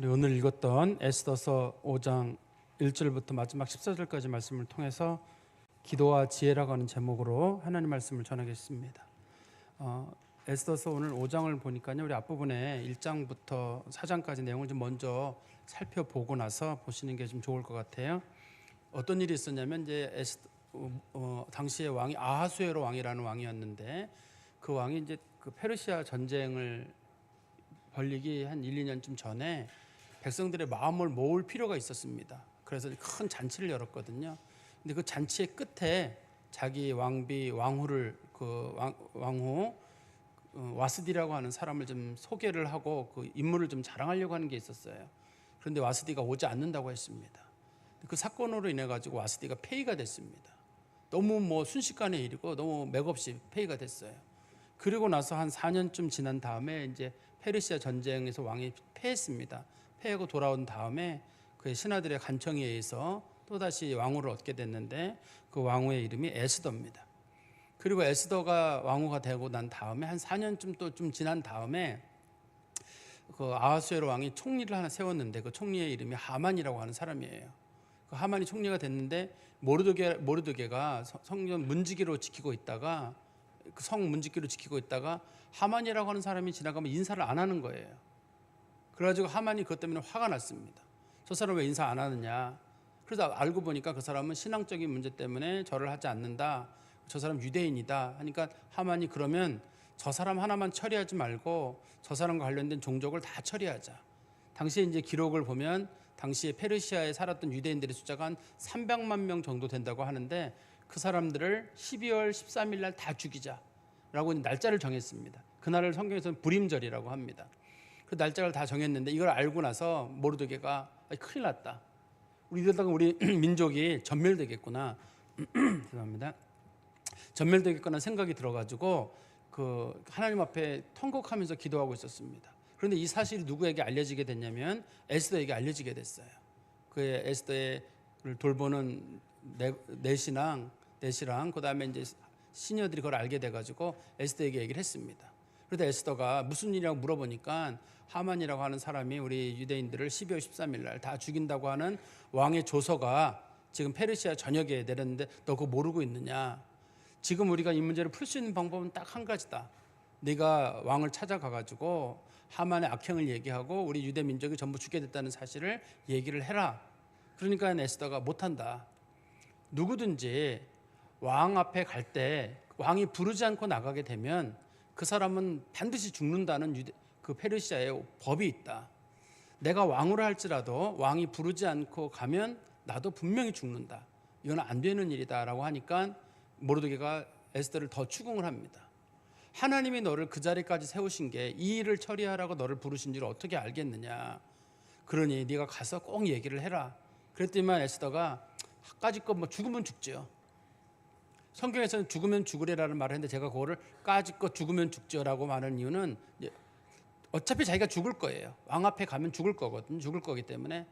우리 오늘 읽었던 에스더서 5장 1절부터 마지막 14절까지 말씀을 통해서 기도와 지혜라고 하는 제목으로 하나님 말씀을 전하겠습니다. 에스더서 오늘 5장을 보니까요, 우리 앞부분에 1장부터 4장까지 내용을 좀 먼저 살펴보고 나서 보시는 게 좀 좋을 것 같아요. 어떤 일이 있었냐면 이제 당시의 왕이 아하수에로 왕이라는 왕이었는데, 그 왕이 이제 그 페르시아 전쟁을 벌리기 한 1, 2년쯤 전에 백성들의 마음을 모을 필요가 있었습니다. 그래서 큰 잔치를 열었거든요. 근데 그 잔치의 끝에 자기 왕후를 왕후 와스디라고 하는 사람을 좀 소개를 하고 그 인물을 좀 자랑하려고 하는 게 있었어요. 그런데 와스디가 오지 않는다고 했습니다. 그 사건으로 인해 가지고 와스디가 폐위가 됐습니다. 너무 순식간의 일이고 너무 맥없이 폐위가 됐어요. 그리고 나서 한 4년쯤 지난 다음에 이제 페르시아 전쟁에서 왕이 패했습니다. 패하고 돌아온 다음에 그의 신하들의 간청에 의해서 또다시 왕후를 얻게 됐는데, 그 왕후의 이름이 에스더입니다. 그리고 에스더가 왕후가 되고 난 다음에 한 4년쯤 또 좀 지난 다음에 그 아하수에로 왕이 총리를 하나 세웠는데, 그 총리의 이름이 하만이라고 하는 사람이에요. 그 하만이 총리가 됐는데 모르드게가 성전 문지기로 지키고 있다가, 그 성 문지기로 지키고 있다가 하만이라고 하는 사람이 지나가면 인사를 안 하는 거예요. 그래가지고 하만이 그것 때문에 화가 났습니다. 저 사람 왜 인사 안 하느냐. 그래서 알고 보니까 그 사람은 신앙적인 문제 때문에 절을 하지 않는다, 저 사람 유대인이다 하니까 하만이 그러면 저 사람 하나만 처리하지 말고 저 사람과 관련된 종족을 다 처리하자. 당시에 이제 기록을 보면 당시에 페르시아에 살았던 유대인들의 숫자가 한 300만 명 정도 된다고 하는데, 그 사람들을 12월 13일 날 다 죽이자라고 날짜를 정했습니다. 그날을 성경에서는 불임절이라고 합니다. 그 날짜를 다 정했는데, 이걸 알고 나서 모르드게가 큰일 났다, 우리 이러다가 우리 민족이 전멸되겠구나 죄송합니다. 전멸되겠구나 생각이 들어가지고 그 하나님 앞에 통곡하면서 기도하고 있었습니다. 그런데 이 사실이 누구에게 알려지게 됐냐면 에스더에게 알려지게 됐어요. 그 에스더를 돌보는 넷이랑 그다음에 이제 시녀들이 그걸 알게 돼가지고 에스더에게 얘기를 했습니다. 그런데 에스더가 무슨 일이라고 물어보니까 하만이라고 하는 사람이 우리 유대인들을 12월 13일 날 다 죽인다고 하는 왕의 조서가 지금 페르시아 전역에 내렸는데 너 그거 모르고 있느냐. 지금 우리가 이 문제를 풀 수 있는 방법은 딱 한 가지다. 네가 왕을 찾아가가지고 하만의 악행을 얘기하고 우리 유대 민족이 전부 죽게 됐다는 사실을 얘기를 해라. 그러니까 에스더가 못한다. 누구든지 왕 앞에 갈 때 왕이 부르지 않고 나가게 되면 그 사람은 반드시 죽는다는 그 페르시아의 법이 있다. 내가 왕후를 할지라도 왕이 부르지 않고 가면 나도 분명히 죽는다. 이건 안 되는 일이다라고 하니까 모르드게가 에스더를 더 추궁을 합니다. 하나님이 너를 그 자리까지 세우신 게 이 일을 처리하라고 너를 부르신 줄 어떻게 알겠느냐. 그러니 네가 가서 꼭 얘기를 해라. 그랬더니만 에스더가 까짓것 죽으면 죽지요. 성경에서는 죽으면 죽으리라는 말을 했는데, 제가 그거를 까짓것 죽으면 죽지요라고 말하는 이유는 어차피 자기가 죽을 거예요. 왕 앞에 가면 죽을 거거든요. 죽을 거기 때문에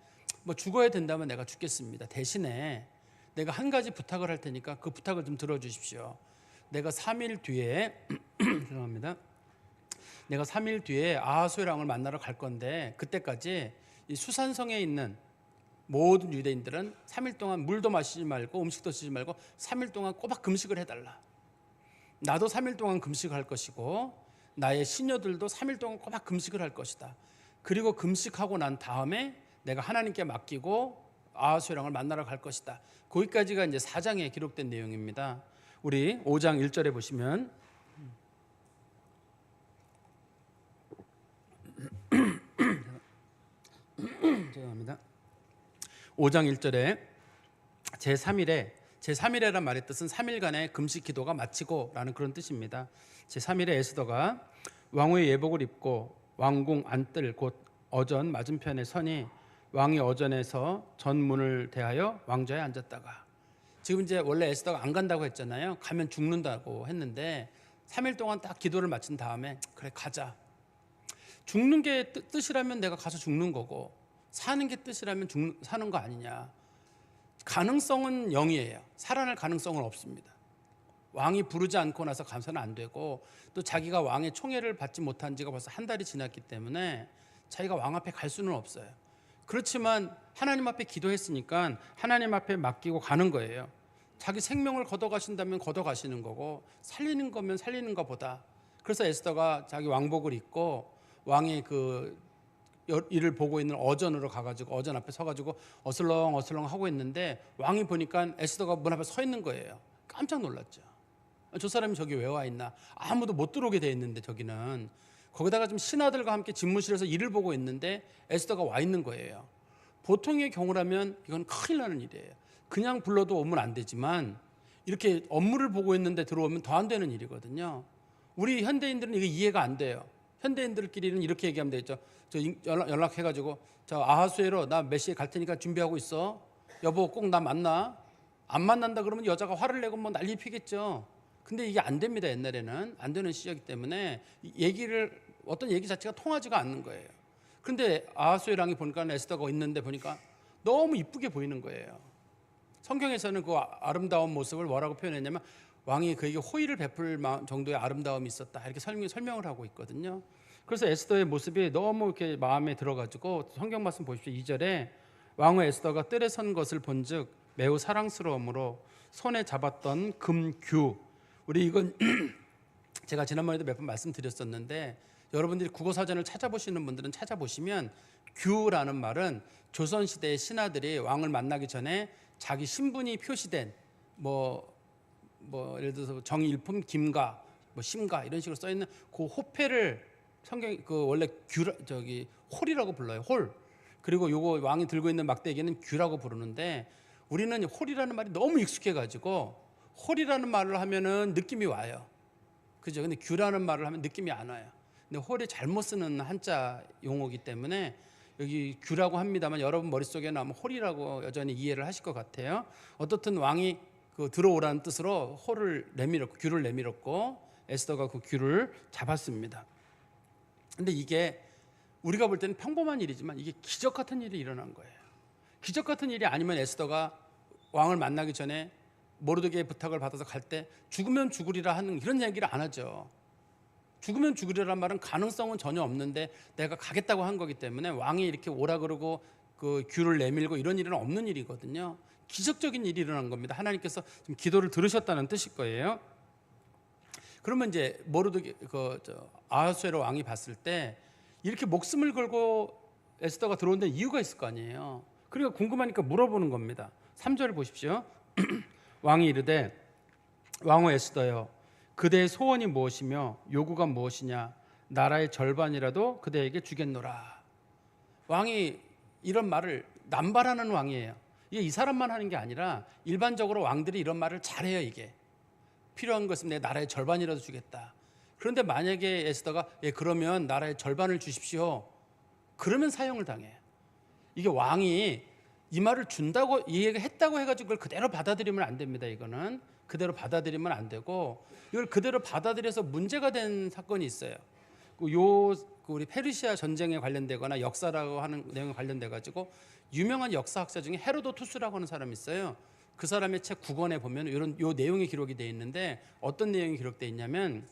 죽어야 된다면 내가 죽겠습니다. 대신에 내가 한 가지 부탁을 할 테니까 그 부탁을 좀 들어주십시오. 내가 3일 뒤에 죄송합니다. 내가 3일 뒤에 아하수에로 왕을 만나러 갈 건데, 그때까지 이 수산성에 있는 모든 유대인들은 3일 동안 물도 마시지 말고 음식도 드시지 말고 3일 동안 꼬박 금식을 해달라. 나도 3일 동안 금식할 것이고 나의 시녀들도 3일 동안 꼬박 금식을 할 것이다. 그리고 금식하고 난 다음에 내가 하나님께 맡기고 아하수에로 왕을 만나러 갈 것이다. 거기까지가 이제 4장에 기록된 내용입니다. 우리 5장 1절에 보시면 죄송합니다. 5장 1절에 제3일에란 말의 뜻은 3일간의 금식 기도가 마치고 라는 그런 뜻입니다. 제3일에 에스더가 왕후의 예복을 입고 왕궁 안뜰 곧 어전 맞은편에 서니 왕이 어전에서 전문을 대하여 왕좌에 앉았다가, 지금 이제 원래 에스더가 안 간다고 했잖아요. 가면 죽는다고 했는데 3일 동안 딱 기도를 마친 다음에 그래 가자. 죽는 게 뜻이라면 내가 가서 죽는 거고, 사는 게 뜻이라면 사는 거 아니냐. 가능성은 0이에요. 살아날 가능성은 없습니다. 왕이 부르지 않고 나서 가서는 안 되고, 또 자기가 왕의 총애를 받지 못한 지가 벌써 한 달이 지났기 때문에 자기가 왕 앞에 갈 수는 없어요. 그렇지만 하나님 앞에 기도했으니까 하나님 앞에 맡기고 가는 거예요. 자기 생명을 걷어가신다면 걷어가시는 거고 살리는 거면 살리는 것보다. 그래서 에스더가 자기 왕복을 입고 왕의 그 일을 보고 있는 어전으로 가가지고 어전 앞에 서가지고 어슬렁 하고 있는데 왕이 보니까 에스더가 문 앞에 서 있는 거예요. 깜짝 놀랐죠. 저 사람이 저기 왜 와 있나? 아무도 못 들어오게 돼 있는데 저기는 거기다가 좀 신하들과 함께 집무실에서 일을 보고 있는데 에스더가 와 있는 거예요. 보통의 경우라면 이건 큰일 나는 일이에요. 그냥 불러도 오면 안 되지만 이렇게 업무를 보고 있는데 들어오면 더 안 되는 일이거든요. 우리 현대인들은 이게 이해가 안 돼요. 현대인들끼리는 이렇게 얘기하면 되겠죠. 저 연락해가지고 저 아하수에로 나 몇 시에 갈 테니까 준비하고 있어. 여보 꼭 나 만나. 안 만난다 그러면 여자가 화를 내고 뭐 난리 피겠죠. 근데 이게 안 됩니다. 옛날에는 안 되는 시절이기 때문에 얘기를 어떤 얘기 자체가 통하지가 않는 거예요. 근데 아하수의 왕이 보니까 에스더가 있는데 보니까 너무 이쁘게 보이는 거예요. 성경에서는 그 아름다운 모습을 뭐라고 표현했냐면 왕이 그에게 호의를 베풀 정도의 아름다움이 있었다 이렇게 설명을 하고 있거든요. 그래서 에스더의 모습이 너무 이렇게 마음에 들어가지고 성경 말씀 보십시오. 2절에 왕후 에스더가 뜰에 선 것을 본즉 매우 사랑스러움으로 손에 잡았던 금규. 우리 이건 제가 지난번에도 몇 번 말씀드렸었는데 여러분들이 국어사전을 찾아보시는 분들은 찾아보시면 규라는 말은 조선시대의 신하들이 왕을 만나기 전에 자기 신분이 표시된 뭐 예를 들어서 정일품 김가 뭐 심가 이런 식으로 써 있는 그 호패를 성경 그 원래 홀이라고 불러요. 홀. 그리고 요거 왕이 들고 있는 막대기는 규라고 부르는데 우리는 홀이라는 말이 너무 익숙해 가지고 홀이라는 말을 하면은 느낌이 와요. 그죠? 근데 규라는 말을 하면 느낌이 안 와요. 근데 홀이 잘못 쓰는 한자 용어이기 때문에 여기 규라고 합니다만 여러분 머릿속에는 아마 홀이라고 여전히 이해를 하실 것 같아요. 어떻든 왕이 그 들어오라는 뜻으로 홀을 내밀었고 규를 내밀었고 에스더가 그 규를 잡았습니다. 근데 이게 우리가 볼 때는 평범한 일이지만 이게 기적 같은 일이 일어난 거예요. 기적 같은 일이 아니면 에스더가 왕을 만나기 전에 모르드게의 부탁을 받아서 갈 때 죽으면 죽으리라 하는 이런 얘기를 안 하죠. 죽으면 죽으리라는 말은 가능성은 전혀 없는데 내가 가겠다고 한 거기 때문에 왕이 이렇게 오라 그러고 그 규를 내밀고 이런 일은 없는 일이거든요. 기적적인 일이 일어난 겁니다. 하나님께서 지금 기도를 들으셨다는 뜻일 거예요. 그러면 이제 모르드게 아하수에로 왕이 봤을 때 이렇게 목숨을 걸고 에스더가 들어온 데 이유가 있을 거 아니에요. 그러니까 궁금하니까 물어보는 겁니다. 3절을 보십시오. 왕이 이르되 왕후 에스더여 그대의 소원이 무엇이며 요구가 무엇이냐 나라의 절반이라도 그대에게 주겠노라. 왕이 이런 말을 남발하는 왕이에요. 이게 이 사람만 하는 게 아니라 일반적으로 왕들이 이런 말을 잘해요. 이게 필요한 것은 내 나라의 절반이라도 주겠다. 그런데 만약에 에스더가 그러면 나라의 절반을 주십시오. 그러면 사형을 당해요. 이게 왕이 이 말을 준다고 이 얘기를 했다고 해가지고 그걸 그대로 받아들이면 안 됩니다. 이거는 그대로 받아들이면 안 되고 이걸 그대로 받아들여서 문제가 된 사건이 있어요. 우리 페르시아 전쟁에 관련되거나 역사라고 하는 내용에 관련돼 가지고 유명한 역사학자 중에 헤로도투스라고 하는 사람이 있어요. 그 사람의 책 9권에 보면 요 내용이 기록이 돼 있는데 어떤 내용이 기록돼 있냐면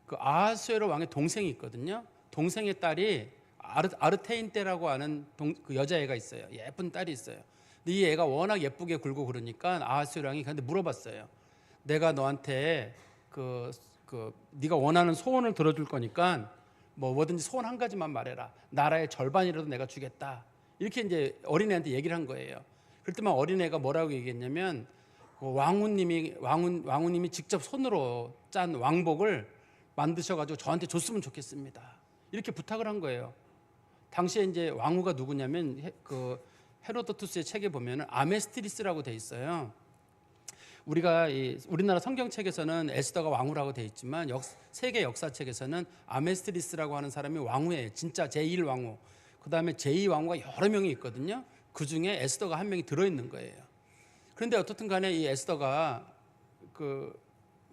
그 아하수에로 왕의 동생이 있거든요. 동생의 딸이 아르테인테라고 하는 그 여자애가 있어요. 예쁜 딸이 있어요. 근데 이 애가 워낙 예쁘게 굴고 그러니까 아하수에로 왕이 근데 물어봤어요. 내가 너한테 네가 원하는 소원을 들어줄 거니까 뭐든지 소원 한 가지만 말해라. 나라의 절반이라도 내가 주겠다. 이렇게 이제 어린애한테 얘기를 한 거예요. 그럴 때만 어린애가 뭐라고 얘기했냐면 왕후님이 직접 손으로 짠 왕복을 만드셔가지고 저한테 줬으면 좋겠습니다. 이렇게 부탁을 한 거예요. 당시에 이제 왕후가 누구냐면 그 헤로도투스의 책에 보면 아메스트리스라고 돼 있어요. 우리가 우리나라 성경책에서는 에스더가 왕후라고 돼 있지만 세계 역사책에서는 아메스트리스라고 하는 사람이 왕후예요. 진짜 제1왕후. 그다음에 제2왕후가 여러 명이 있거든요. 그중에 에스더가 한 명이 들어있는 거예요. 그런데 어떻든 간에 이 에스더가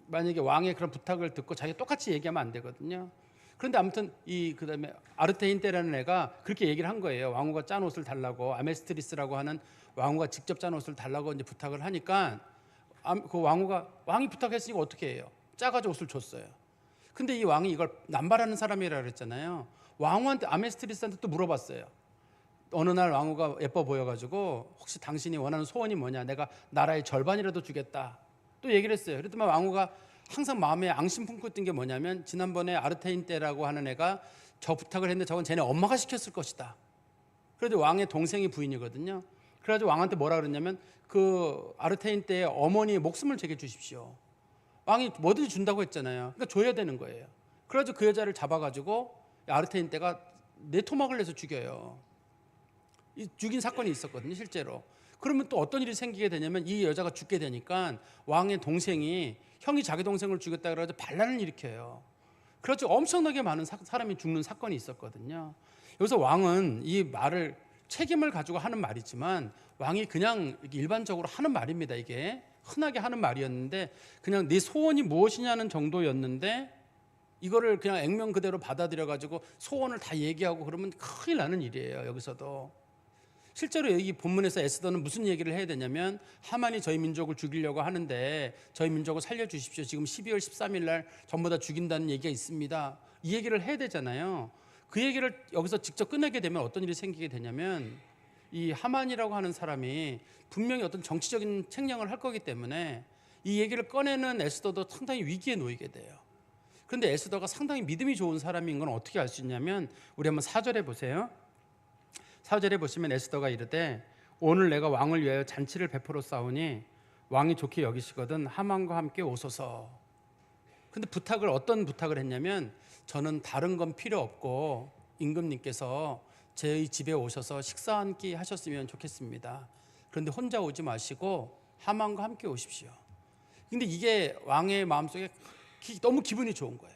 만약에 왕의 그런 부탁을 듣고 자기가 똑같이 얘기하면 안 되거든요. 그런데 아무튼 그다음에 아르테인테라는 애가 그렇게 얘기를 한 거예요. 왕후가 짠 옷을 달라고 아메스트리스라고 하는 왕후가 직접 짠 옷을 달라고 이제 부탁을 하니까 그 왕이 부탁했으니까 어떻게 해요? 짜가지고 옷을 줬어요. 근데 이 왕이 이걸 남발하는 사람이라 그랬잖아요. 왕후한테 아메스트리스한테 또 물어봤어요. 어느 날 왕후가 예뻐 보여가지고 혹시 당신이 원하는 소원이 뭐냐? 내가 나라의 절반이라도 주겠다. 또 얘기를 했어요. 그랬더니 왕후가 항상 마음에 앙심 품고 있던 게 뭐냐면 지난번에 아르테인 때라고 하는 애가 저 부탁을 했는데 저건 쟤네 엄마가 시켰을 것이다. 그래도 왕의 동생이 부인이거든요. 그래가지고 왕한테 뭐라 그랬냐면 그 아르테인 때의 어머니의 목숨을 제게 주십시오. 왕이 뭐든지 준다고 했잖아요. 그러니까 줘야 되는 거예요. 그래가지고 그 여자를 잡아가지고 아르테인 때가 내 토막을 내서 죽여요. 죽인 사건이 있었거든요, 실제로. 그러면 또 어떤 일이 생기게 되냐면 이 여자가 죽게 되니까 왕의 동생이 형이 자기 동생을 죽였다 그래가지고 반란을 일으켜요. 그래서 엄청나게 많은 사람이 죽는 사건이 있었거든요. 여기서 왕은 이 말을 책임을 가지고 하는 말이지만 왕이 그냥 일반적으로 하는 말입니다. 이게 흔하게 하는 말이었는데 그냥 네 소원이 무엇이냐는 정도였는데 이거를 그냥 액면 그대로 받아들여 가지고 소원을 다 얘기하고 그러면 큰일 나는 일이에요. 여기서도 실제로 여기 본문에서 에스더는 무슨 얘기를 해야 되냐면 하만이 저희 민족을 죽이려고 하는데 저희 민족을 살려주십시오. 지금 12월 13일 날 전부 다 죽인다는 얘기가 있습니다. 이 얘기를 해야 되잖아요. 그 얘기를 여기서 직접 끝내게 되면 어떤 일이 생기게 되냐면 이 하만이라고 하는 사람이 분명히 어떤 정치적인 책령을 할 거기 때문에 이 얘기를 꺼내는 에스더도 상당히 위기에 놓이게 돼요. 그런데 에스더가 상당히 믿음이 좋은 사람인 건 어떻게 알 수 있냐면 우리 한번 4절에 보세요. 4절에 보시면 에스더가 이르되 오늘 내가 왕을 위하여 잔치를 베풀어 싸우니 왕이 좋게 여기시거든 하만과 함께 오소서. 근데 어떤 부탁을 했냐면 저는 다른 건 필요 없고 임금님께서 제 집에 오셔서 식사 한 끼 하셨으면 좋겠습니다. 그런데 혼자 오지 마시고 하만과 함께 오십시오. 근데 이게 왕의 마음속에 너무 기분이 좋은 거예요.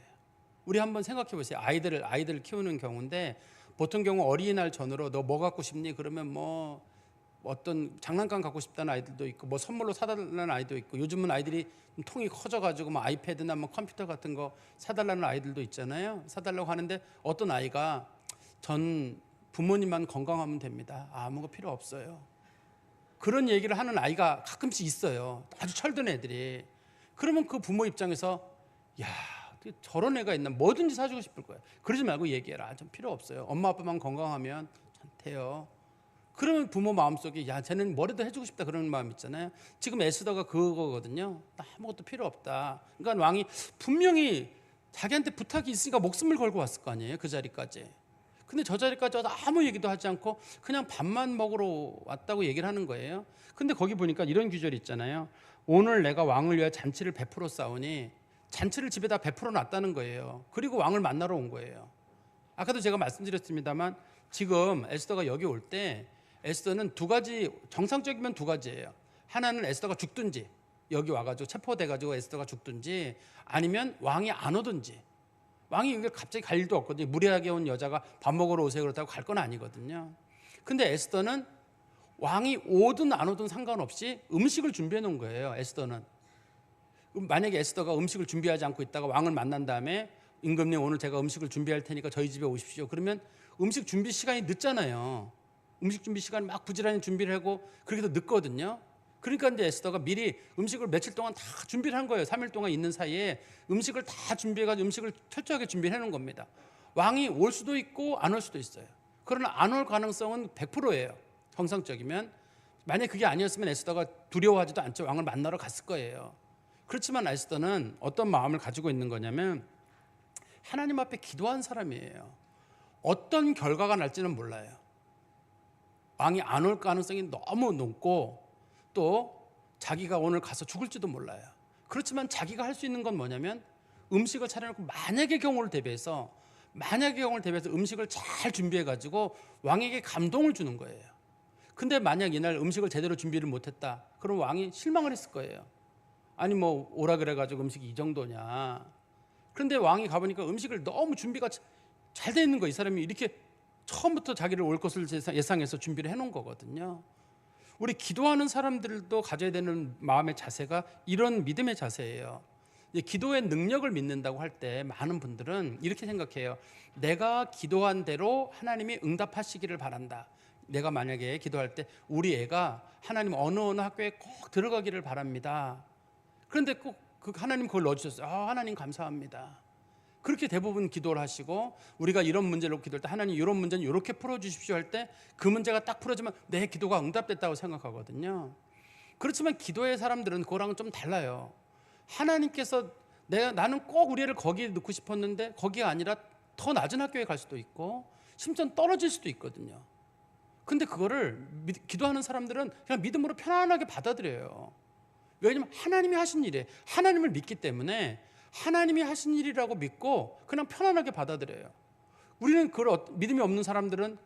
우리 한번 생각해 보세요. 아이들을 키우는 경우인데 보통 경우 어린이날 전으로 너 뭐 갖고 싶니? 그러면 뭐 어떤 장난감 갖고 싶다는 아이들도 있고 뭐 선물로 사달라는 아이도 있고 요즘은 아이들이 통이 커져가지고 뭐 아이패드나 뭐 컴퓨터 같은 거 사달라는 아이들도 있잖아요. 사달라고 하는데 어떤 아이가 전 부모님만 건강하면 됩니다. 아무 거 필요 없어요. 그런 얘기를 하는 아이가 가끔씩 있어요. 아주 철든 애들이. 그러면 그 부모 입장에서 야 저런 애가 있나 뭐든지 사주고 싶을 거예요. 그러지 말고 얘기해라. 전 필요 없어요. 엄마 아빠만 건강하면 전 돼요. 그러면 부모 마음속에 야 쟤는 뭐라도 해주고 싶다 그런 마음 있잖아요. 지금 에스더가 그거거든요. 아무것도 필요 없다. 그러니까 왕이 분명히 자기한테 부탁이 있으니까 목숨을 걸고 왔을 거 아니에요. 그 자리까지. 근데 저 자리까지 와서 아무 얘기도 하지 않고 그냥 밥만 먹으러 왔다고 얘기를 하는 거예요. 근데 거기 보니까 이런 규절이 있잖아요. 오늘 내가 왕을 위하여 잔치를 베풀어 싸우니 잔치를 집에다 베풀어 놨다는 거예요. 그리고 왕을 만나러 온 거예요. 아까도 제가 말씀드렸습니다만 지금 에스더가 여기 올 때 에스더는 두 가지, 정상적이면 두 가지예요. 하나는 에스더가 죽든지 여기 와가지고 체포돼가지고 에스더가 죽든지 아니면 왕이 안 오든지. 왕이 여기 갑자기 갈 일도 없거든요. 무례하게 온 여자가 밥 먹으러 오세요 그렇다고 갈 건 아니거든요. 근데 에스더는 왕이 오든 안 오든 상관없이 음식을 준비해 놓은 거예요. 에스더는. 만약에 에스더가 음식을 준비하지 않고 있다가 왕을 만난 다음에 임금님 오늘 제가 음식을 준비할 테니까 저희 집에 오십시오. 그러면 음식 준비 시간이 늦잖아요. 음식 준비 시간 막 부지런히 준비를 하고 그렇게 해서 늦거든요. 그러니까 이제 에스더가 미리 음식을 며칠 동안 다 준비를 한 거예요. 3일 동안 있는 사이에 음식을 다 준비해가지고 음식을 철저하게 준비해 놓은 겁니다. 왕이 올 수도 있고 안 올 수도 있어요. 그러나 안 올 가능성은 100%예요. 정상적이면. 만약 그게 아니었으면 에스더가 두려워하지도 않죠. 왕을 만나러 갔을 거예요. 그렇지만 에스더는 어떤 마음을 가지고 있는 거냐면 하나님 앞에 기도한 사람이에요. 어떤 결과가 날지는 몰라요. 왕이 안 올 가능성이 너무 높고 또 자기가 오늘 가서 죽을지도 몰라요. 그렇지만 자기가 할 수 있는 건 뭐냐면 음식을 차려놓고 만약의 경우를 대비해서 음식을 잘 준비해가지고 왕에게 감동을 주는 거예요. 근데 만약 이날 음식을 제대로 준비를 못했다. 그럼 왕이 실망을 했을 거예요. 아니 뭐 오라 그래가지고 음식이 이 정도냐. 그런데 왕이 가보니까 음식을 너무 준비가 잘 돼 있는 거예요. 이 사람이 이렇게 처음부터 자기를 올 것을 예상해서 준비를 해놓은 거거든요. 우리 기도하는 사람들도 가져야 되는 마음의 자세가 이런 믿음의 자세예요. 기도의 능력을 믿는다고 할 때 많은 분들은 이렇게 생각해요. 내가 기도한 대로 하나님이 응답하시기를 바란다. 내가 만약에 기도할 때 우리 애가 하나님 어느 학교에 꼭 들어가기를 바랍니다. 그런데 꼭 그 하나님 그걸 넣어주셨어요. 하나님 감사합니다. 그렇게 대부분 기도를 하시고, 우리가 이런 문제를 놓고 기도할 때 하나님 이런 문제는 이렇게 풀어주십시오 할 때 그 문제가 딱 풀어지면 내 기도가 응답됐다고 생각하거든요. 그렇지만 기도의 사람들은 그거랑은 좀 달라요. 하나님께서 나는 꼭 우리 애를 거기에 넣고 싶었는데 거기가 아니라 더 낮은 학교에 갈 수도 있고 심지어 떨어질 수도 있거든요. 근데 그거를 기도하는 사람들은 그냥 믿음으로 편안하게 받아들여요. 왜냐하면 하나님이 하신 일이에요. 하나님을 믿기 때문에 하나님이 하신 일이라고 믿고 그냥 편안하게 받아들여요. 우리는 그걸 믿음이 없는 사람들은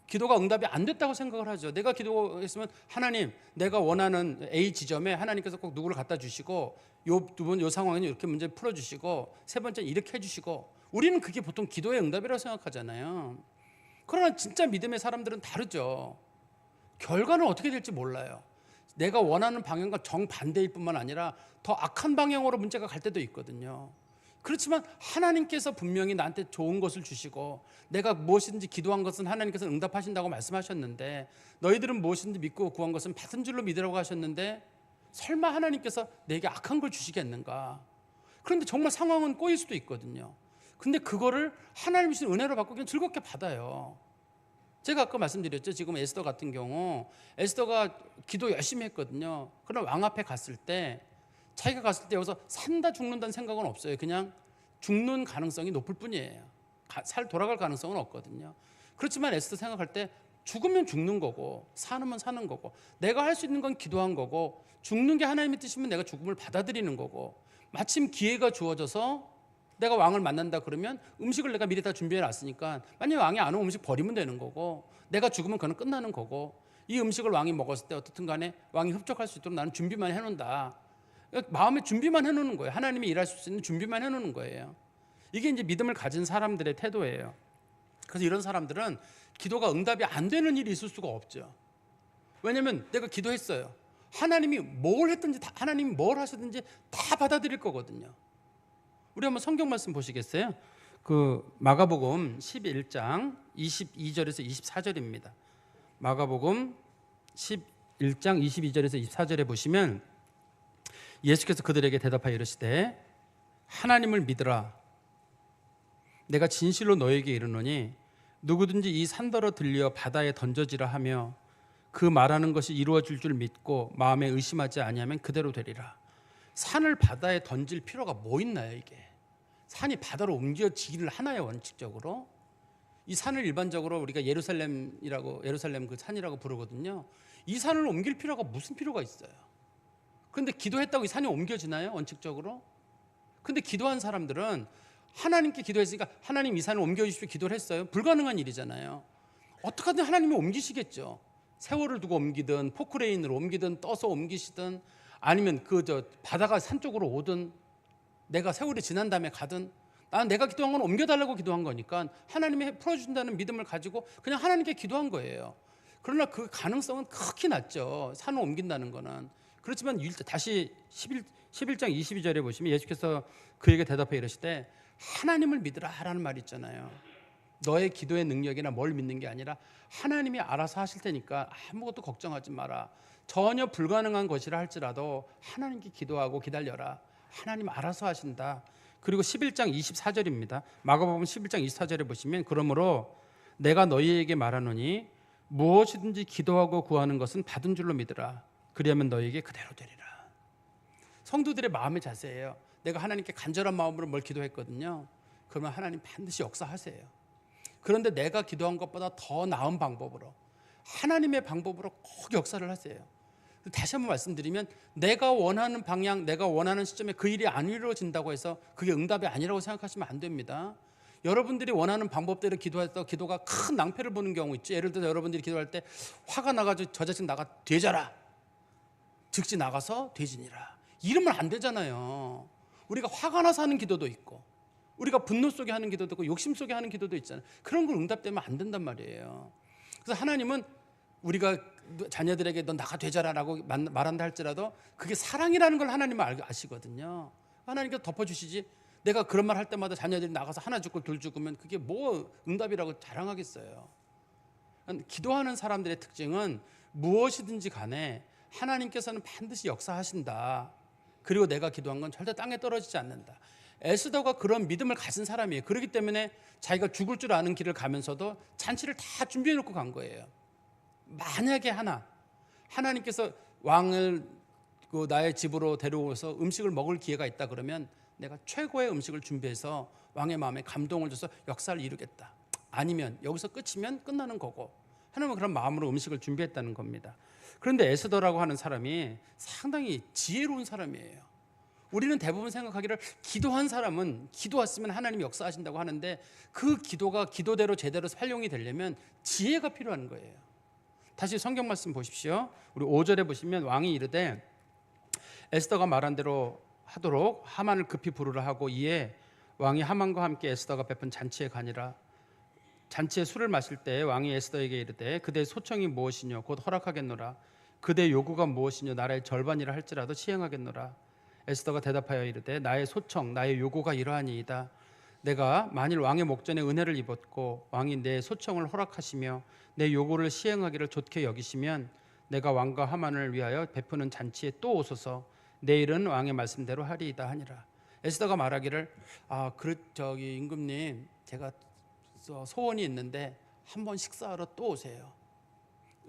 기도가 응답이 안 됐다고 생각을 하죠. 내가 기도했으면 하나님, 내가 원하는 A 지점에 하나님께서 꼭 누구를 갖다 주시고 요 두 번 요 상황에는 이렇게 문제 풀어 주시고 세 번째는 이렇게 해 주시고, 우리는 그게 보통 기도의 응답이라고 생각하잖아요. 그러나 진짜 믿음의 사람들은 다르죠. 결과는 어떻게 될지 몰라요. 내가 원하는 방향과 정반대일 뿐만 아니라 더 악한 방향으로 문제가 갈 때도 있거든요. 그렇지만 하나님께서 분명히 나한테 좋은 것을 주시고 내가 무엇이든지 기도한 것은 하나님께서 응답하신다고 말씀하셨는데, 너희들은 무엇이든지 믿고 구한 것은 받은 줄로 믿으라고 하셨는데 설마 하나님께서 내게 악한 걸 주시겠는가? 그런데 정말 상황은 꼬일 수도 있거든요. 근데 그거를 하나님 주신 은혜로 받고 그냥 즐겁게 받아요. 제가 아까 말씀드렸죠. 지금 에스더 같은 경우 에스더가 기도 열심히 했거든요. 그러나 왕 앞에 갔을 때 자기가 갔을 때 여기서 산다 죽는다는 생각은 없어요. 그냥 죽는 가능성이 높을 뿐이에요. 돌아갈 가능성은 없거든요. 그렇지만 에스더 생각할 때 죽으면 죽는 거고 사는 사는 거고, 내가 할 수 있는 건 기도한 거고, 죽는 게 하나님의 뜻이면 내가 죽음을 받아들이는 거고, 마침 기회가 주어져서 내가 왕을 만난다 그러면 음식을 내가 미리 다 준비해 놨으니까 만약에 왕이 안 오면 음식 버리면 되는 거고, 내가 죽으면 그건 끝나는 거고, 이 음식을 왕이 먹었을 때 어떻든 간에 왕이 흡족할 수 있도록 나는 준비만 해놓는다. 마음의 준비만 해놓는 거예요. 하나님이 일할 수 있는 준비만 해놓는 거예요. 이게 이제 믿음을 가진 사람들의 태도예요. 그래서 이런 사람들은 기도가 응답이 안 되는 일이 있을 수가 없죠. 왜냐하면 내가 기도했어요. 하나님이 뭘 했든지 하나님이 뭘 하시든지 다 받아들일 거거든요. 우리 한번 성경 말씀 보시겠어요? 그 마가복음 11장 22절에서 24절입니다. 마가복음 11장 22절에서 24절에 보시면 예수께서 그들에게 대답하여 이르시되 하나님을 믿으라. 내가 진실로 너에게 이르노니 누구든지 이 산더러 들려 바다에 던져지라 하며 그 말하는 것이 이루어질 줄 믿고 마음에 의심하지 아니하면 그대로 되리라. 산을 바다에 던질 필요가 뭐 있나요? 이게 산이 바다로 옮겨지기를 하나요? 원칙적으로 이 산을 일반적으로 우리가 예루살렘 그 산이라고 부르거든요. 이 산을 옮길 필요가 무슨 필요가 있어요? 그런데 기도했다고 이 산이 옮겨지나요? 원칙적으로? 근데 기도한 사람들은 하나님께 기도했으니까 하나님 이 산을 옮겨주십시오 기도를 했어요. 불가능한 일이잖아요. 어떻게든 하나님이 옮기시겠죠. 세월을 두고 옮기든 포크레인으로 옮기든 떠서 옮기시든 아니면 바다가 산 쪽으로 오든 내가 세월이 지난 다음에 가든, 나는 내가 기도한 건 옮겨달라고 기도한 거니까 하나님이 풀어준다는 믿음을 가지고 그냥 하나님께 기도한 거예요. 그러나 그 가능성은 극히 낮죠. 산을 옮긴다는 거는. 그렇지만 다시 11장 22절에 보시면 예수께서 그에게 대답해 이르시되 하나님을 믿으라라는 말이 있잖아요. 너의 기도의 능력이나 뭘 믿는 게 아니라 하나님이 알아서 하실 테니까 아무것도 걱정하지 마라. 전혀 불가능한 것이라 할지라도 하나님께 기도하고 기다려라. 하나님 알아서 하신다. 그리고 11장 24절입니다. 마가복음 11장 24절에 보시면 그러므로 내가 너희에게 말하노니 무엇이든지 기도하고 구하는 것은 받은 줄로 믿으라. 그리하면 너희에게 그대로 되리라. 성도들의 마음의 자세예요. 내가 하나님께 간절한 마음으로 뭘 기도했거든요. 그러면 하나님 반드시 역사하세요. 그런데 내가 기도한 것보다 더 나은 방법으로, 하나님의 방법으로 꼭 역사를 하세요. 다시 한번 말씀드리면 내가 원하는 방향, 내가 원하는 시점에 그 일이 안 이루어진다고 해서 그게 응답이 아니라고 생각하시면 안 됩니다. 여러분들이 원하는 방법대로 기도해서 기도가 큰 낭패를 보는 경우 있죠. 예를 들어서 여러분들이 기도할 때 화가 나가지고 저 자식 나가 되자라, 즉시 나가서 되지니라, 이러면 안 되잖아요. 우리가 화가 나서 하는 기도도 있고 우리가 분노 속에 하는 기도도 있고 욕심 속에 하는 기도도 있잖아요. 그런 걸 응답되면 안 된단 말이에요. 그래서 하나님은 우리가 자녀들에게 너 나가 되자라고 말한다 할지라도 그게 사랑이라는 걸 하나님은 아시거든요. 하나님께서 덮어주시지, 내가 그런 말 할 때마다 자녀들이 나가서 하나 죽고 둘 죽으면 그게 뭐 응답이라고 자랑하겠어요. 기도하는 사람들의 특징은 무엇이든지 간에 하나님께서는 반드시 역사하신다. 그리고 내가 기도한 건 절대 땅에 떨어지지 않는다. 에스더가 그런 믿음을 가진 사람이에요. 그렇기 때문에 자기가 죽을 줄 아는 길을 가면서도 잔치를 다 준비해 놓고 간 거예요. 만약에 하나님께서 왕을 나의 집으로 데려오서 음식을 먹을 기회가 있다 그러면 내가 최고의 음식을 준비해서 왕의 마음에 감동을 줘서 역사를 이루겠다. 아니면 여기서 끝이면 끝나는 거고, 하나님은 그런 마음으로 음식을 준비했다는 겁니다. 그런데 에스더라고 하는 사람이 상당히 지혜로운 사람이에요. 우리는 대부분 생각하기를 기도한 사람은 기도했으면 하나님이 역사하신다고 하는데, 그 기도가 기도대로 제대로 활용이 되려면 지혜가 필요한 거예요. 다시 성경 말씀 보십시오. 우리 5절에 보시면 왕이 이르되 에스더가 말한 대로 하도록 하만을 급히 부르라 하고, 이에 왕이 하만과 함께 에스더가 베푼 잔치에 가니라. 잔치에 술을 마실 때 왕이 에스더에게 이르되 그대의 소청이 무엇이뇨 곧 허락하겠노라. 그대의 요구가 무엇이뇨 나라의 절반이라 할지라도 시행하겠노라. 에스더가 대답하여 이르되 나의 소청 나의 요구가 이러하니이다. 내가 만일 왕의 목전에 은혜를 입었고 왕이 내 소청을 허락하시며 내 요구를 시행하기를 좋게 여기시면 내가 왕과 하만을 위하여 베푸는 잔치에 또 오소서. 내일은 왕의 말씀대로 하리이다 하니라. 에스더가 말하기를 저기 임금님, 제가 소원이 있는데 한번 식사하러 또 오세요.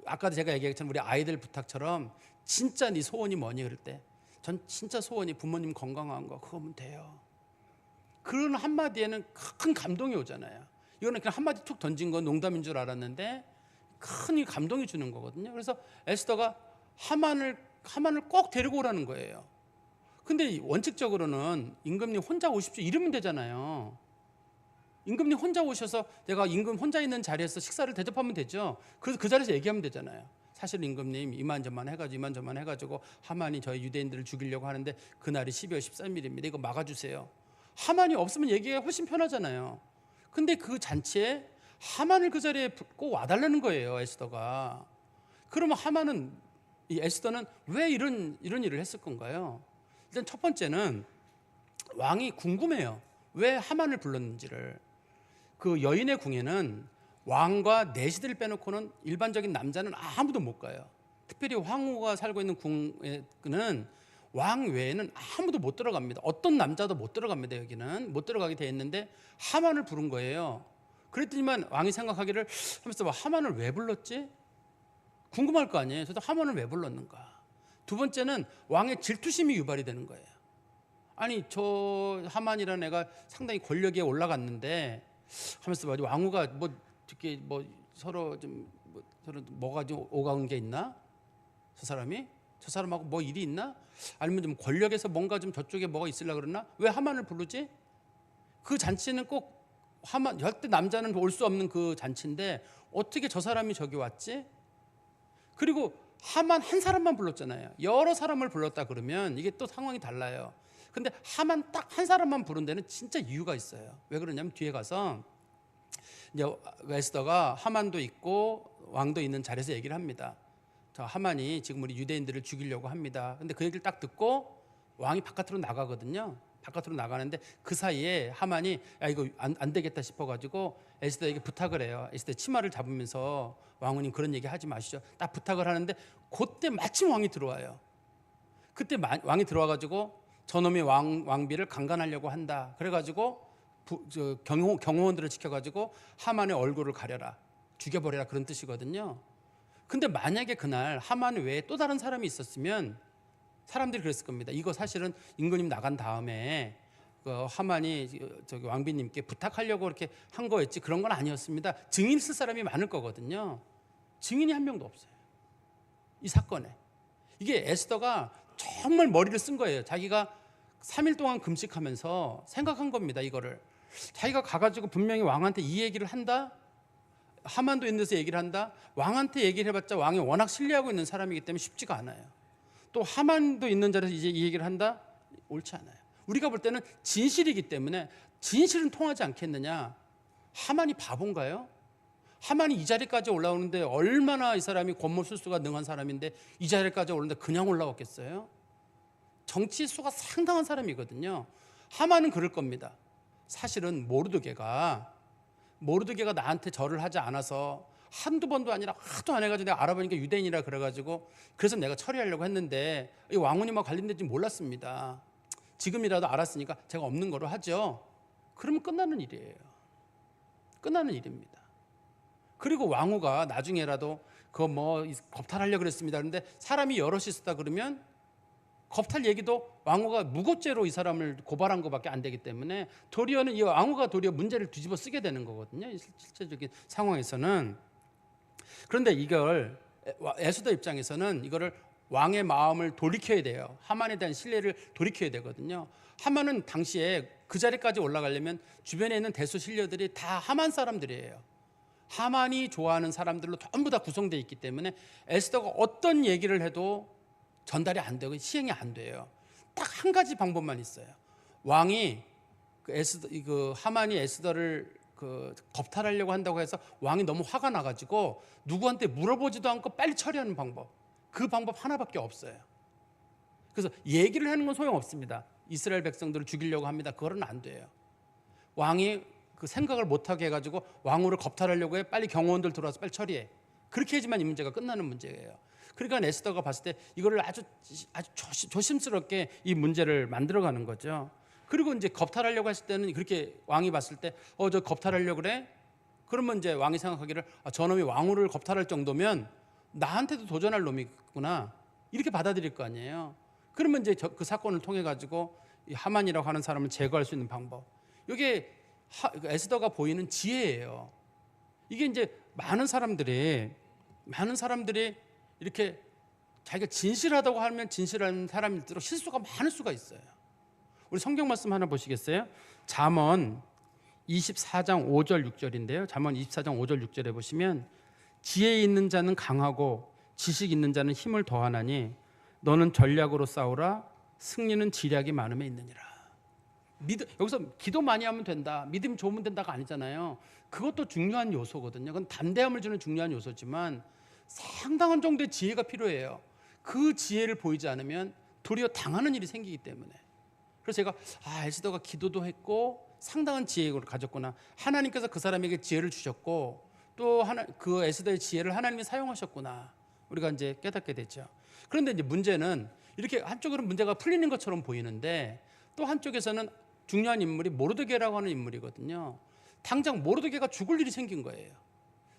아까도 제가 얘기했지만 우리 아이들 부탁처럼 진짜 네 소원이 뭐니 그럴 때 전 진짜 소원이 부모님 건강한 거 그거면 돼요. 그런 한마디에는 큰 감동이 오잖아요. 이거는 그냥 한마디 툭 던진 건 농담인 줄 알았는데 큰 감동이 주는 거거든요. 그래서 에스더가 하만을 꼭 데리고 오라는 거예요. 근데 원칙적으로는 임금님 혼자 오십시오 이러면 되잖아요. 임금님 혼자 오셔서 내가 임금 혼자 있는 자리에서 식사를 대접하면 되죠. 그래서 그 자리에서 얘기하면 되잖아요. 사실 임금님 이만저만 해가지고 하만이 저희 유대인들을 죽이려고 하는데 그날이 12월 13일입니다. 이거 막아주세요. 하만이 없으면 얘기가 훨씬 편하잖아요. 근데 그 잔치에 하만을 그 자리에 꼭 와달라는 거예요, 에스더가. 그러면 이 에스더는 왜 이런 일을 했을 건가요? 일단 첫 번째는 왕이 궁금해요. 왜 하만을 불렀는지를. 그 여인의 궁에는 왕과 내시들을 빼놓고는 일반적인 남자는 아무도 못 가요. 특별히 황후가 살고 있는 궁에는 왕 외에는 아무도 못 들어갑니다. 어떤 남자도 못 들어갑니다. 여기는 못 들어가게 돼 있는데 하만을 부른 거예요. 그랬더니만 왕이 생각하기를 하면서 하만을 왜 불렀지? 궁금할 거 아니에요. 저도 하만을 왜 불렀는가? 두 번째는 왕의 질투심이 유발이 되는 거예요. 아니 저 하만이라는 애가 상당히 권력에 올라갔는데 하면서 왕후가 이렇게 서로 서로 뭐가 좀 오가는 게 있나? 저 사람하고 뭐 일이 있나? 아니면 좀 권력에서 뭔가 좀 저쪽에 뭐가 있으려고 그러나? 왜 하만을 부르지? 그 잔치는 꼭 절대 남자는 올 수 없는 그 잔치인데 어떻게 저 사람이 저기 왔지? 그리고 하만 한 사람만 불렀잖아요. 여러 사람을 불렀다 그러면 이게 또 상황이 달라요. 근데 하만 딱 한 사람만 부른 데는 진짜 이유가 있어요. 왜 그러냐면 뒤에 가서 이제 에스더가 하만도 있고 왕도 있는 자리에서 얘기를 합니다. 저 하만이 지금 우리 유대인들을 죽이려고 합니다. 근데 그 얘기를 딱 듣고 왕이 바깥으로 나가거든요. 바깥으로 나가는데 그 사이에 하만이 이거 안 되겠다 싶어가지고 에스더에게 부탁을 해요. 에스더 치마를 잡으면서 왕후님 그런 얘기 하지 마시죠. 딱 부탁을 하는데 그때 마침 왕이 들어와요. 그때 왕이 들어와가지고 저놈이 왕비를 강간하려고 한다. 그래가지고 경호원들을 지켜가지고 하만의 얼굴을 가려라, 죽여버려라 그런 뜻이거든요. 근데 만약에 그날 하만 외에 또 다른 사람이 있었으면 사람들이 그랬을 겁니다. 이거 사실은 임금님 나간 다음에 하만이 저기 왕비님께 부탁하려고 그렇게 한 거였지 그런 건 아니었습니다. 증인 쓸 사람이 많을 거거든요. 증인이 한 명도 없어요. 이 사건에. 이게 에스더가 정말 머리를 쓴 거예요. 자기가 3일 동안 금식하면서 생각한 겁니다. 이거를. 자기가 가가지고 분명히 왕한테 이 얘기를 한다. 하만도 있는 데서 얘기를 한다. 왕한테 얘기를 해봤자 왕이 워낙 신뢰하고 있는 사람이기 때문에 쉽지가 않아요. 또 하만도 있는 자리에서 이제 이 얘기를 한다? 옳지 않아요. 우리가 볼 때는 진실이기 때문에 진실은 통하지 않겠느냐. 하만이 바본가요? 하만이 이 자리까지 올라오는데 얼마나 이 사람이 권모술수가 능한 사람인데 이 자리까지 오는데 그냥 올라왔겠어요? 정치 수가 상당한 사람이거든요. 하만은 그럴 겁니다. 사실은 모르드게가 나한테 절을 하지 않아서 한두 번도 아니라 하도 안 해가지고 내가 알아보니까 유대인이라 그래가지고 그래서 내가 처리하려고 했는데 이 왕후님하고 관련된지 몰랐습니다. 지금이라도 알았으니까 제가 없는 거로 하죠. 그러면 끝나는 일이에요. 끝나는 일입니다. 그리고 왕후가 나중에라도 그거 뭐 겁탈하려고 그랬습니다. 그런데 사람이 여럿이 있었다 그러면 겁탈 얘기도 왕후가 무고죄로 이 사람을 고발한 것밖에 안 되기 때문에 도리어는 이 왕후가 도리어 문제를 뒤집어 쓰게 되는 거거든요. 실제적인 상황에서는. 그런데 이걸 에스더 입장에서는 이거를 왕의 마음을 돌이켜야 돼요. 하만에 대한 신뢰를 돌이켜야 되거든요. 하만은 당시에 그 자리까지 올라가려면 주변에 있는 대수 신녀들이 다 하만 사람들이에요. 하만이 좋아하는 사람들로 전부 다 구성되어 있기 때문에 에스더가 어떤 얘기를 해도 전달이 안 되고 시행이 안 돼요. 딱 한 가지 방법만 있어요. 왕이 하만이 에스더를 겁탈하려고 한다고 해서 왕이 너무 화가 나가지고 누구한테 물어보지도 않고 빨리 처리하는 방법. 그 방법 하나밖에 없어요. 그래서 얘기를 하는 건 소용없습니다. 이스라엘 백성들을 죽이려고 합니다. 그거는 안 돼요. 왕이 그 생각을 못하게 해가지고 왕후를 겁탈하려고 해. 빨리 경호원들 들어와서 빨리 처리해. 그렇게 해야지만 이 문제가 끝나는 문제예요. 그러니까 에스더가 봤을 때 이거를 아주 조심스럽게 이 문제를 만들어가는 거죠. 그리고 이제 겁탈하려고 했을 때는 그렇게 왕이 봤을 때 저 겁탈하려고 그래? 그러면 이제 왕이 생각하기를 저놈이 왕후를 겁탈할 정도면 나한테도 도전할 놈이구나 이렇게 받아들일 거 아니에요. 그러면 이제 그 사건을 통해 가지고 이 하만이라고 하는 사람을 제거할 수 있는 방법. 이게 에스더가 보이는 지혜예요. 이게 이제 많은 사람들이 이렇게 자기가 진실하다고 하면 진실한 사람일수록 실수가 많을 수가 있어요. 우리 성경 말씀 하나 보시겠어요? 잠언 24장 5절 6절인데요. 잠언 24장 5절 6절에 보시면 지혜 있는 자는 강하고 지식 있는 자는 힘을 더하나니 너는 전략으로 싸우라 승리는 지략이 많음에 있느니라. 여기서 기도 많이 하면 된다, 믿음 좋으면 된다가 아니잖아요. 그것도 중요한 요소거든요. 그건 담대함을 주는 중요한 요소지만 상당한 정도의 지혜가 필요해요. 그 지혜를 보이지 않으면 도리어 당하는 일이 생기기 때문에. 그래서 제가 에스더가 기도도 했고 상당한 지혜를 가졌구나. 하나님께서 그 사람에게 지혜를 주셨고 또 그 에스더의 지혜를 하나님이 사용하셨구나. 우리가 이제 깨닫게 됐죠. 그런데 이제 문제는 이렇게 한쪽으로는 문제가 풀리는 것처럼 보이는데 또 한쪽에서는 중요한 인물이 모르드게라고 하는 인물이거든요. 당장 모르드게가 죽을 일이 생긴 거예요.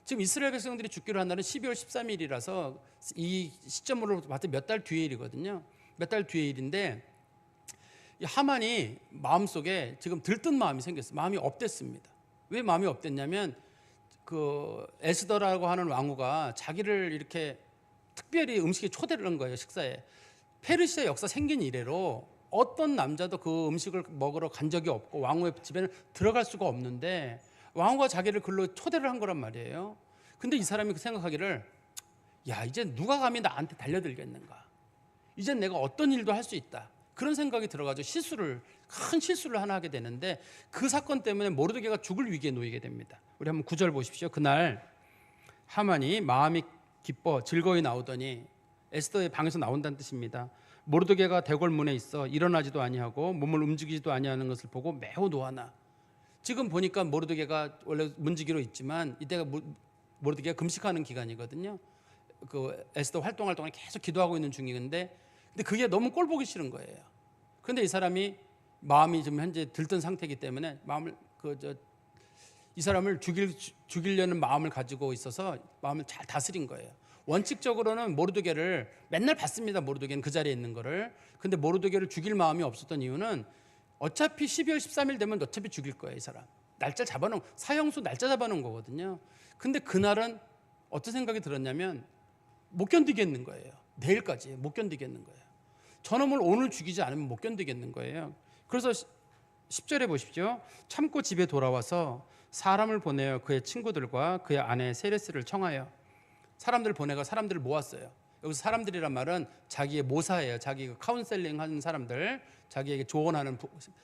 지금 이스라엘 백성들이 죽기로 한 날은 12월 13일이라서 이 시점으로 봤을 때 몇 달 뒤의 일이거든요. 몇 달 뒤의 일인데 이 하만이 마음속에 지금 들뜬 마음이 생겼어요. 마음이 업됐습니다. 왜 마음이 업됐냐면 그 에스더라고 하는 왕후가 자기를 이렇게 특별히 음식에 초대를 한 거예요. 식사에. 페르시아 역사 생긴 이래로 어떤 남자도 그 음식을 먹으러 간 적이 없고 왕후의 집에는 들어갈 수가 없는데 왕후가 자기를 글로 초대를 한 거란 말이에요. 근데 이 사람이 생각하기를 이제 누가 감히 나한테 달려들겠는가. 이젠 내가 어떤 일도 할 수 있다. 그런 생각이 들어가지고 큰 실수를 하나 하게 되는데 그 사건 때문에 모르드게가 죽을 위기에 놓이게 됩니다. 우리 한번 9절 보십시오. 그날 하만이 마음이 기뻐 즐거이 나오더니 에스더의 방에서 나온다는 뜻입니다. 모르드게가 대궐문에 있어 일어나지도 아니하고 몸을 움직이지도 아니하는 것을 보고 매우 노하나. 지금 보니까 모르드게가 원래 문지기로 있지만 이때가 모르드게가 금식하는 기간이거든요. 그 에스더 활동할 동안 계속 기도하고 있는 중인데 근데 그게 너무 꼴 보기 싫은 거예요. 그런데 이 사람이 마음이 지금 현재 들뜬 상태이기 때문에 이 사람을 죽이려는 마음을 가지고 있어서 마음을 잘 다스린 거예요. 원칙적으로는 모르드게를 맨날 봤습니다. 모르드게는 그 자리에 있는 거를. 근데 모르드게를 죽일 마음이 없었던 이유는 어차피 12월 13일 되면 어차피 죽일 거예요. 이 사람. 사형수 날짜 잡아놓은 거거든요. 근데 그날은 어떤 생각이 들었냐면 못 견디겠는 거예요. 내일까지 못 견디겠는 거예요. 저놈을 오늘 죽이지 않으면 못 견디겠는 거예요. 그래서 10절에 보십시오. 참고 집에 돌아와서 사람을 보내어 그의 친구들과 그의 아내 세레스를 청하여 사람들을 보내가 사람들을 모았어요. 여기서 사람들이란 말은 자기의 모사예요. 자기 카운셀링 하는 사람들, 자기에게 조언하는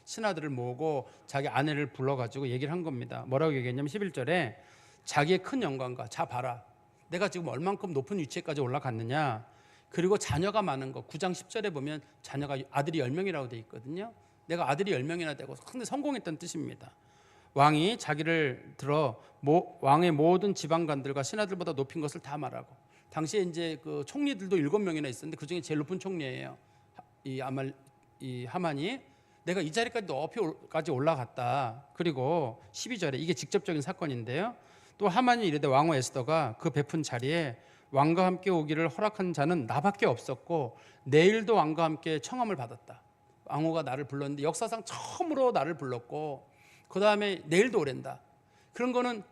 신하들을 모으고 자기 아내를 불러가지고 얘기를 한 겁니다. 뭐라고 얘기했냐면 11절에 자기의 큰 영광과 자 봐라. 내가 지금 얼만큼 높은 위치에까지 올라갔느냐. 그리고 자녀가 많은 거 9장 10절에 보면 자녀가 아들이 10명이라고 돼 있거든요. 내가 아들이 10명이나 되고 상당히 성공했다는 뜻입니다. 왕이 자기를 들어 왕의 모든 지방관들과 신하들보다 높인 것을 다 말하고 당시에 이제 그 총리들도 7명이나 있었는데 그 중에 제일 높은 총리예요. 이 하만이. 내가 이 자리까지 높이까지 올라갔다. 그리고 12절에 이게 직접적인 사건인데요. 또 하만이 이르되 왕후 에스더가 그 베푼 자리에 왕과 함께 오기를 허락한 자는 나밖에 없었고 내일도 왕과 함께 청함을 받았다. 왕후가 나를 불렀는데 역사상 처음으로 나를 불렀고 그 다음에 내일도 오랜다. 그런 거는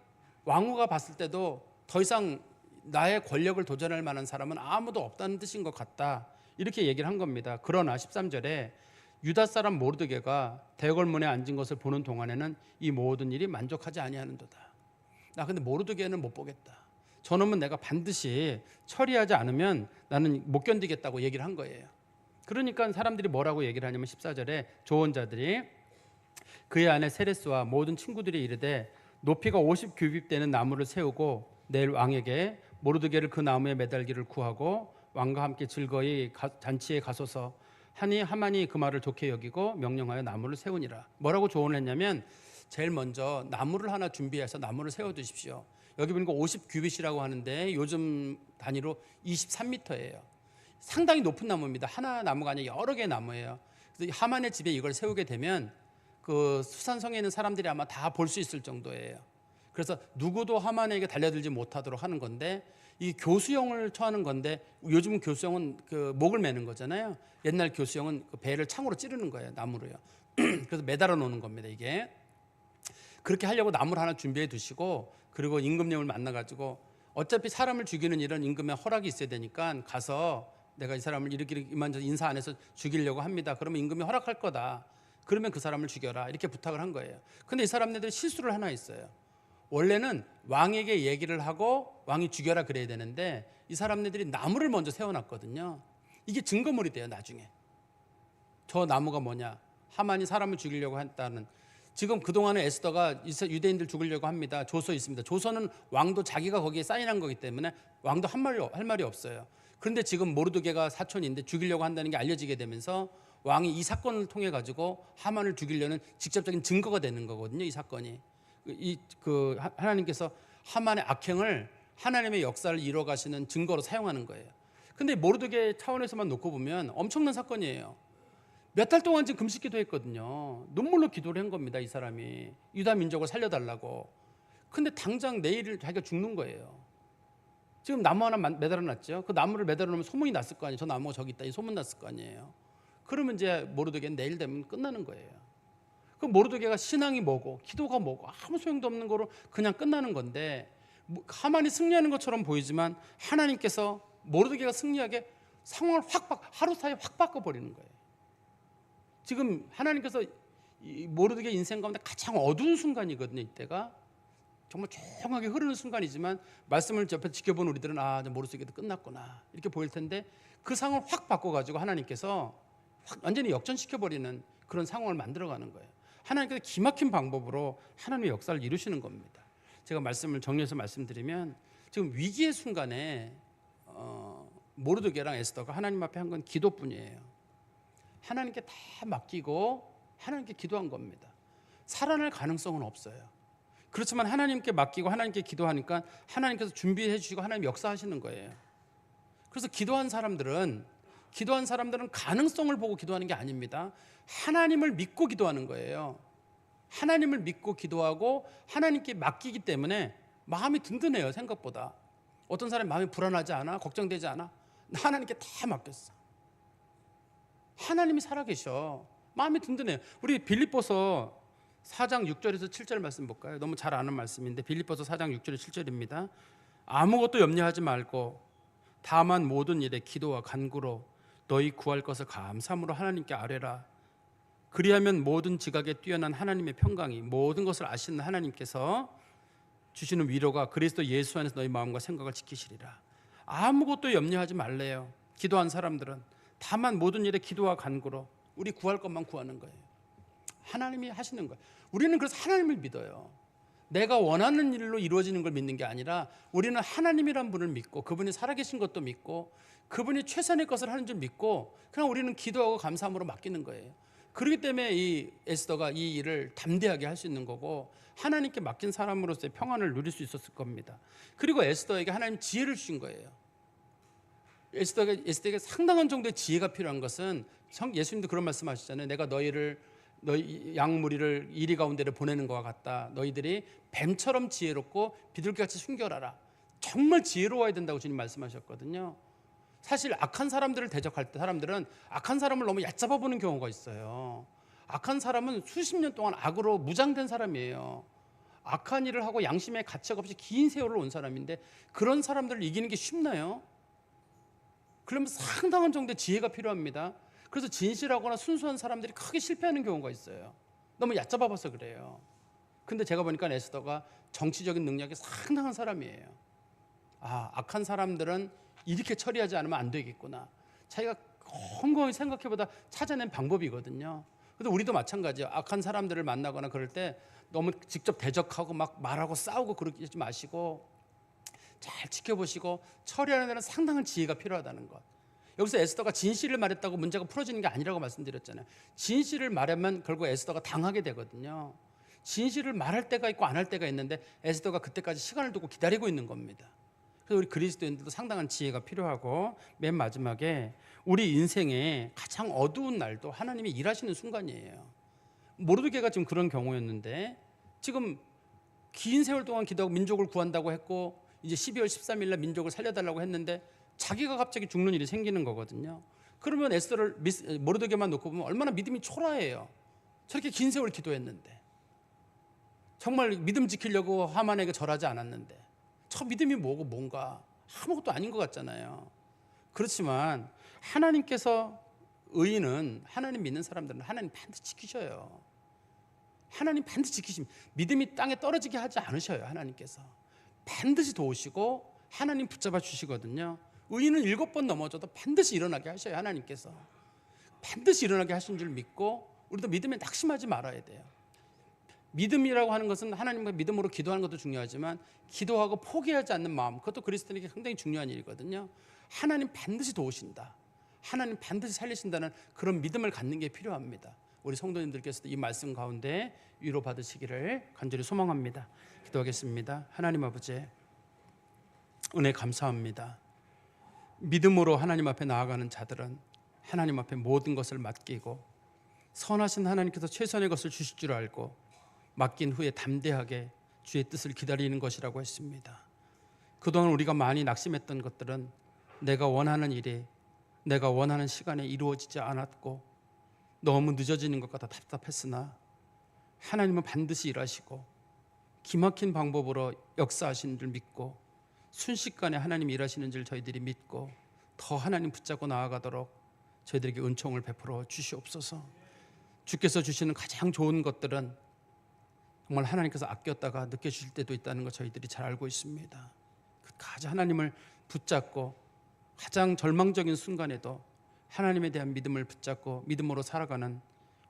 왕후가 봤을 때도 더 이상 나의 권력을 도전할 만한 사람은 아무도 없다는 뜻인 것 같다. 이렇게 얘기를 한 겁니다. 그러나 13절에 유다 사람 모르드게가 대궐문에 앉은 것을 보는 동안에는 이 모든 일이 만족하지 아니하는도다. 나 근데 모르드게는 못 보겠다. 저놈은 내가 반드시 처리하지 않으면 나는 못 견디겠다고 얘기를 한 거예요. 그러니까 사람들이 뭐라고 얘기를 하냐면 14절에 조언자들이 그의 아내 세레스와 모든 친구들이 이르되 높이가 50규빗 되는 나무를 세우고 내일 왕에게 모르드게를 그 나무에 매달기를 구하고 왕과 함께 즐거이 잔치에 가소서 하니 하만이 그 말을 좋게 여기고 명령하여 나무를 세우니라. 뭐라고 조언을 했냐면 제일 먼저 나무를 하나 준비해서 나무를 세워두십시오. 여기 보니까 50규빗이라고 하는데 요즘 단위로 23m예요. 상당히 높은 나무입니다. 하나 나무가 아니라 여러 개의 나무예요. 그래서 하만의 집에 이걸 세우게 되면 그 수산성에 있는 사람들이 아마 다 볼 수 있을 정도예요. 그래서 누구도 하만에게 달려들지 못하도록 하는 건데 이 교수형을 처하는 건데 요즘은 교수형은 그 목을 매는 거잖아요. 옛날 교수형은 그 배를 창으로 찌르는 거예요. 나무로요. 그래서 매달아 놓는 겁니다. 이게 그렇게 하려고 나무를 하나 준비해 두시고 그리고 임금님을 만나가지고 어차피 사람을 죽이는 일은 임금의 허락이 있어야 되니까 가서 내가 이 사람을 이렇게 이만저만 인사 안 해서 죽이려고 합니다. 그러면 임금이 허락할 거다. 그러면 그 사람을 죽여라. 이렇게 부탁을 한 거예요. 근데 이 사람들이 실수를 하나 했어요. 원래는 왕에게 얘기를 하고 왕이 죽여라 그래야 되는데 이 사람들이 나무를 먼저 세워놨거든요. 이게 증거물이 돼요. 나중에 저 나무가 뭐냐, 하만이 사람을 죽이려고 했다는. 지금 그동안에 에스더가 유대인들 죽이려고 합니다. 조서 있습니다. 조서는 왕도 자기가 거기에 사인한 거기 때문에 왕도 할 말이 없어요. 그런데 지금 모르드게가 사촌인데 죽이려고 한다는 게 알려지게 되면서 왕이 이 사건을 통해 가지고 하만을 죽이려는 직접적인 증거가 되는 거거든요. 이 사건이 하나님께서 하만의 악행을 하나님의 역사를 이루어 가시는 증거로 사용하는 거예요. 근데 모르드게 차원에서만 놓고 보면 엄청난 사건이에요. 몇 달 동안 지금 금식기도 했거든요. 눈물로 기도를 한 겁니다. 이 사람이 유다 민족을 살려달라고. 근데 당장 내일 자기가 죽는 거예요. 지금 나무 하나 매달아 놨죠. 그 나무를 매달아 놓으면 소문이 났을 거 아니에요. 저 나무가 저기 있다, 이 소문 났을 거 아니에요. 그러면 이제 모르드게는 내일 되면 끝나는 거예요. 그 모르드게가 신앙이 뭐고 기도가 뭐고 아무 소용도 없는 거로 그냥 끝나는 건데 하만이 승리하는 것처럼 보이지만 하나님께서 모르드게가 승리하게 상황을 하루 사이에 확 바꿔버리는 거예요. 지금 하나님께서 모르드게 인생 가운데 가장 어두운 순간이거든요. 이때가 정말 조용하게 흐르는 순간이지만 말씀을 옆에 지켜본 우리들은 모르드게도 끝났구나 이렇게 보일 텐데 그 상황을 확 바꿔가지고 하나님께서 완전히 역전시켜버리는 그런 상황을 만들어가는 거예요. 하나님께서 기막힌 방법으로 하나님의 역사를 이루시는 겁니다. 제가 말씀을 정리해서 말씀드리면 지금 위기의 순간에 모르드게랑 에스더가 하나님 앞에 한 건 기도뿐이에요. 하나님께 다 맡기고 하나님께 기도한 겁니다. 살아날 가능성은 없어요. 그렇지만 하나님께 맡기고 하나님께 기도하니까 하나님께서 준비해 주시고 하나님 역사하시는 거예요. 그래서 기도한 사람들은 가능성을 보고 기도하는 게 아닙니다. 하나님을 믿고 기도하는 거예요. 하나님을 믿고 기도하고 하나님께 맡기기 때문에 마음이 든든해요. 생각보다. 어떤 사람이 마음이 불안하지 않아? 걱정되지 않아? 나 하나님께 다 맡겼어. 하나님이 살아계셔. 마음이 든든해요. 우리 빌립보서 4장 6절에서 7절 말씀 볼까요? 너무 잘 아는 말씀인데 빌립보서 4장 6절 7절입니다. 아무것도 염려하지 말고 다만 모든 일에 기도와 간구로 너희 구할 것을 감사함으로 하나님께 아뢰라. 그리하면 모든 지각에 뛰어난 하나님의 평강이 모든 것을 아시는 하나님께서 주시는 위로가 그리스도 예수 안에서 너희 마음과 생각을 지키시리라. 아무것도 염려하지 말래요. 기도한 사람들은 다만 모든 일에 기도와 간구로 우리 구할 것만 구하는 거예요. 하나님이 하시는 거예요. 우리는 그래서 하나님을 믿어요. 내가 원하는 일로 이루어지는 걸 믿는 게 아니라 우리는 하나님이란 분을 믿고 그분이 살아계신 것도 믿고 그분이 최선의 것을 하는 줄 믿고 그냥 우리는 기도하고 감사함으로 맡기는 거예요. 그렇기 때문에 이 에스더가 이 일을 담대하게 할 수 있는 거고 하나님께 맡긴 사람으로서의 평안을 누릴 수 있었을 겁니다. 그리고 에스더에게 하나님 지혜를 주신 거예요. 에스더에게 상당한 정도의 지혜가 필요한 것은 예수님도 그런 말씀하시잖아요. 내가 너희를 너희 양무리를 이리 가운데를 보내는 것과 같다. 너희들이 뱀처럼 지혜롭고 비둘기같이 순결하라. 정말 지혜로워야 된다고 주님 말씀하셨거든요. 사실 악한 사람들을 대적할 때 사람들은 악한 사람을 너무 얕잡아 보는 경우가 있어요. 악한 사람은 수십 년 동안 악으로 무장된 사람이에요. 악한 일을 하고 양심의 가책 없이 긴 세월을 온 사람인데 그런 사람들을 이기는 게 쉽나요? 그러면 상당한 정도의 지혜가 필요합니다. 그래서 진실하거나 순수한 사람들이 크게 실패하는 경우가 있어요. 너무 얕잡아 봐서 그래요. 근데 제가 보니까 에스더가 정치적인 능력이 상당한 사람이에요. 악한 사람들은 이렇게 처리하지 않으면 안 되겠구나. 자기가 곰곰이 생각해보다 찾아낸 방법이거든요. 그래서 우리도 마찬가지예요. 악한 사람들을 만나거나 그럴 때 너무 직접 대적하고 막 말하고 싸우고 그러지 마시고 잘 지켜보시고 처리하는 데는 상당한 지혜가 필요하다는 것. 여기서 에스더가 진실을 말했다고 문제가 풀어지는 게 아니라고 말씀드렸잖아요. 진실을 말하면 결국 에스더가 당하게 되거든요. 진실을 말할 때가 있고 안 할 때가 있는데 에스더가 그때까지 시간을 두고 기다리고 있는 겁니다. 그래서 우리 그리스도인들도 상당한 지혜가 필요하고 맨 마지막에 우리 인생의 가장 어두운 날도 하나님이 일하시는 순간이에요. 모르드게가 지금 그런 경우였는데 지금 긴 세월 동안 기도하고 민족을 구한다고 했고 이제 12월 13일 날 민족을 살려달라고 했는데 자기가 갑자기 죽는 일이 생기는 거거든요. 그러면 에스더를 모르드게만 놓고 보면 얼마나 믿음이 초라해요. 저렇게 긴 세월 기도했는데 정말 믿음 지키려고 하만에게 절하지 않았는데 저 믿음이 뭐고 뭔가 아무것도 아닌 것 같잖아요. 그렇지만 하나님께서 의인은 하나님 믿는 사람들은 하나님 반드시 지키셔요. 하나님 반드시 지키십니다. 믿음이 땅에 떨어지게 하지 않으셔요. 하나님께서 반드시 도우시고 하나님 붙잡아 주시거든요. 의인은 7번 넘어져도 반드시 일어나게 하셔요. 하나님께서 반드시 일어나게 하신 줄 믿고 우리도 믿음에 낙심하지 말아야 돼요. 믿음이라고 하는 것은 하나님과 믿음으로 기도하는 것도 중요하지만 기도하고 포기하지 않는 마음, 그것도 그리스도인에게 상당히 중요한 일이거든요. 하나님 반드시 도우신다, 하나님 반드시 살리신다는 그런 믿음을 갖는 게 필요합니다. 우리 성도님들께서도 이 말씀 가운데 위로받으시기를 간절히 소망합니다. 기도하겠습니다. 하나님 아버지, 은혜 감사합니다. 믿음으로 하나님 앞에 나아가는 자들은 하나님 앞에 모든 것을 맡기고 선하신 하나님께서 최선의 것을 주실 줄 알고 맡긴 후에 담대하게 주의 뜻을 기다리는 것이라고 했습니다. 그동안 우리가 많이 낙심했던 것들은 내가 원하는 일이 내가 원하는 시간에 이루어지지 않았고 너무 늦어지는 것 같아 답답했으나 하나님은 반드시 일하시고 기막힌 방법으로 역사하시는 줄 믿고 순식간에 하나님이 일하시는 줄 저희들이 믿고 더 하나님 붙잡고 나아가도록 저희들에게 은총을 베풀어 주시옵소서. 주께서 주시는 가장 좋은 것들은 정말 하나님께서 아꼈다가 늦게 주실 때도 있다는 것 저희들이 잘 알고 있습니다. 가장 하나님을 붙잡고 가장 절망적인 순간에도 하나님에 대한 믿음을 붙잡고 믿음으로 살아가는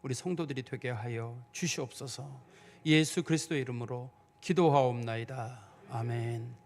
우리 성도들이 되게 하여 주시옵소서. 예수 그리스도의 이름으로 기도하옵나이다. 아멘.